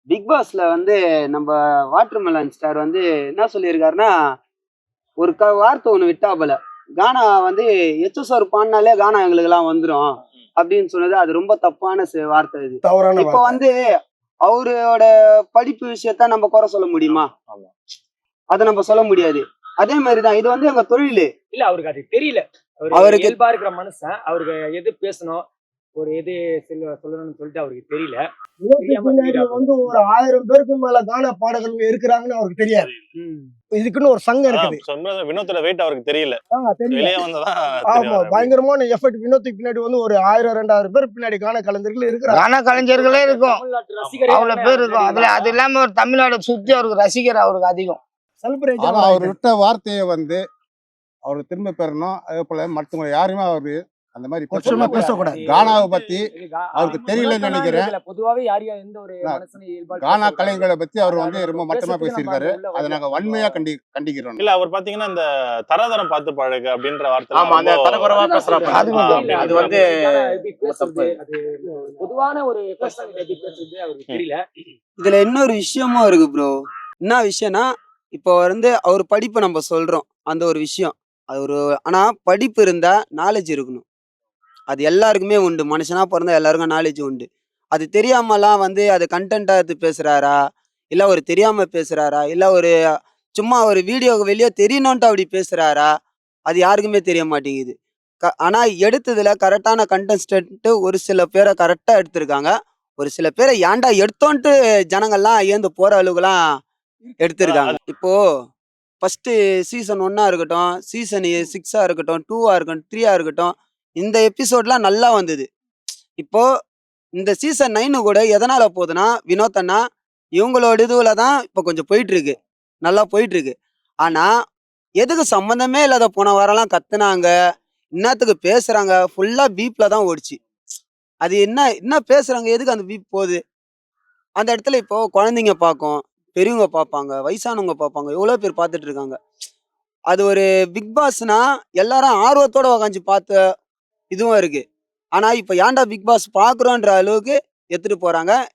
Big பாஸ்ல வந்து நம்ம வாட்டர்மெலன் ஸ்டார் வந்து என்ன சொல்லியிருக்காருன்னா, ஒரு வார்த்தை ஒண்ணு விட்டாப்புல. கானா வந்து எச்எஸ்ஆர் பாடுனாலே கானா எங்களுக்கெல்லாம் வந்துரும். அப்படின்னு சொன்னது அது ரொம்ப தப்பான வார்த்தை இது. தவறான இப்ப வார்த்தை. வந்து அவரோட படிப்பு விஷயத்த நம்ம குறை சொல்ல முடியுமா? ஆமா. அத நம்ம சொல்ல முடியாது. அதே மாதிரிதான் இது வந்து எங்க தொழிலு. இல்ல அவருக்கு அது தெரியல. அவருக்கு அவருக்கு இயல்பா இருக்கிற மனுஷன். அவருக்கு எது பேசணும், ஒரு எது சொல்லணும்னு சொல்லிட்டு அவருக்கு தெரியல. வினோத்துக்கு பின்னாடி வந்து ஒரு 1000 பேருக்கு மேல கானா பாடகர்கள் இருக்கிறாங்கன்னு அவருக்கு தெரியாது. இதுக்குன்னு ஒரு சங்கம் இருக்குது. சொன்னது வினோத்தோட வெயிட் அவருக்கு தெரியல. தெரியல. வெளியே வந்ததான் ஆமா, தெரியும். பயங்கரமான எஃபெக்ட். வினோத்துக்கு பின்னாடி வந்து ஒரு 1000 2000 பேர் பின்னாடி கானா கலைஞர்கள் இருக்கிறாங்க. கானா கலைஞர்களே இருக்கும், தமிழ்நாட்டு ரசிகரே அவ்வளவு பேர் இருக்கும். அதுல அது இல்லாம ஒரு தமிழ்நாடு சுத்தி அவருக்கு ரசிகர் அவருக்கு அதிகம். செலிப்ரேஷன் அவர் விட்ட வார்த்தையை வந்து அவர் திரும்ப பெறணும். அதே போல மற்றவங்க யாருமே அவரு அந்த மாதிரி கொச்சமா பேசக்கூடாது. கானாவை பத்தி அவருக்கு தெரியலன்னு நினைக்கிறேன். பொதுவாவே யாரையும் எந்த ஒரு மனுஷனையும் இயல்பா கானா கலைஞர்களை பத்தி அவர் வந்து ரொம்ப மட்டமா பேசியிருக்காரு. அதை நாங்க வன்மையா கண்டிக்கிறோம். இல்ல அவர் பாத்தீங்கன்னா இந்த தரதரம் பார்த்து பழகு அப்படின்ற வார்த்தை ஆமா, அந்த தரக்குறைவா பேசுறாங்க. அது வந்து பொதுவான ஒரு பர்சன் எப்படி பேசுறது அவருக்கு தெரியல. இதுல இன்னொரு விஷயமும் இருக்கு ப்ரோ. என்ன விஷயம்னா, இப்போ வந்து அவர் படிப்பு நம்ம சொல்றோம். அந்த ஒரு விஷயம். அது ஒரு ஆனா படிப்பு இருந்தா நாலேஜ் இருக்கணும். அது எல்லாருக்குமே உண்டு. மனுஷனா பிறந்தா எல்லாருக்கும் நாலேஜ் உண்டு. அது தெரியாமலாம் வந்து அது கன்டென்ட்டா எடுத்து பேசுறாரா? இல்ல ஒரு தெரியாம பேசுறாரா? இல்ல ஒரு சும்மா ஒரு வீடியோக்கு வெளிய தெரியணுன்ட்டு அப்படி பேசுறாரா? அது யாருக்குமே தெரிய மாட்டேங்குது. ஆனா எடுத்ததுல கரெக்டான கண்டெஸ்டன்ட் ஒரு சில பேரை கரெக்டா எடுத்திருக்காங்க. ஒரு சில பேரை ஏன்டா எடுத்தோன்ட்டு ஜனங்கள்லாம் ஏந்து போற அளவுக்குலாம் எடுத்திருக்காங்க. இப்போ ஃபர்ஸ்ட் சீசன் 1 இருக்கட்டும், சீசன் 6 இருக்கட்டும், 2 இருக்கட்டும், 3 இருக்கட்டும், இந்த எபிசோட்லாம் நல்லா வந்தது. இப்போ இந்த சீசன் 9 கூட எதனால போகுதுன்னா, வினோத் அண்ணா இவங்களோட இதுல தான் இப்போ கொஞ்சம் போயிட்டு இருக்கு. நல்லா போயிட்டு இருக்கு. ஆனா எதுக்கு சம்பந்தமே இல்லாத போன வாரம்லாம் கத்துனாங்க, என்னத்துக்கு பேசுறாங்க, ஃபுல்லா பீப்ல தான் ஓடிச்சு. அது என்ன பேசுறாங்க, எதுக்கு அந்த பீப் போகுது? அந்த இடத்துல இப்போ குழந்தைங்க பார்க்கும், பெரியவங்க பார்ப்பாங்க, வயசானவங்க பார்ப்பாங்க, எவ்வளோ பேர் பார்த்துட்டு இருக்காங்க. அது ஒரு பிக் பாஸ்னா எல்லாரும் ஆர்வத்தோட உக்காந்து பார்த்த இதுவும் இருக்கு. ஆனா இப்ப ஏன்டா பிக் பாஸ் பாக்குறோன்ற அளவுக்கு எடுத்துட்டு போறாங்க.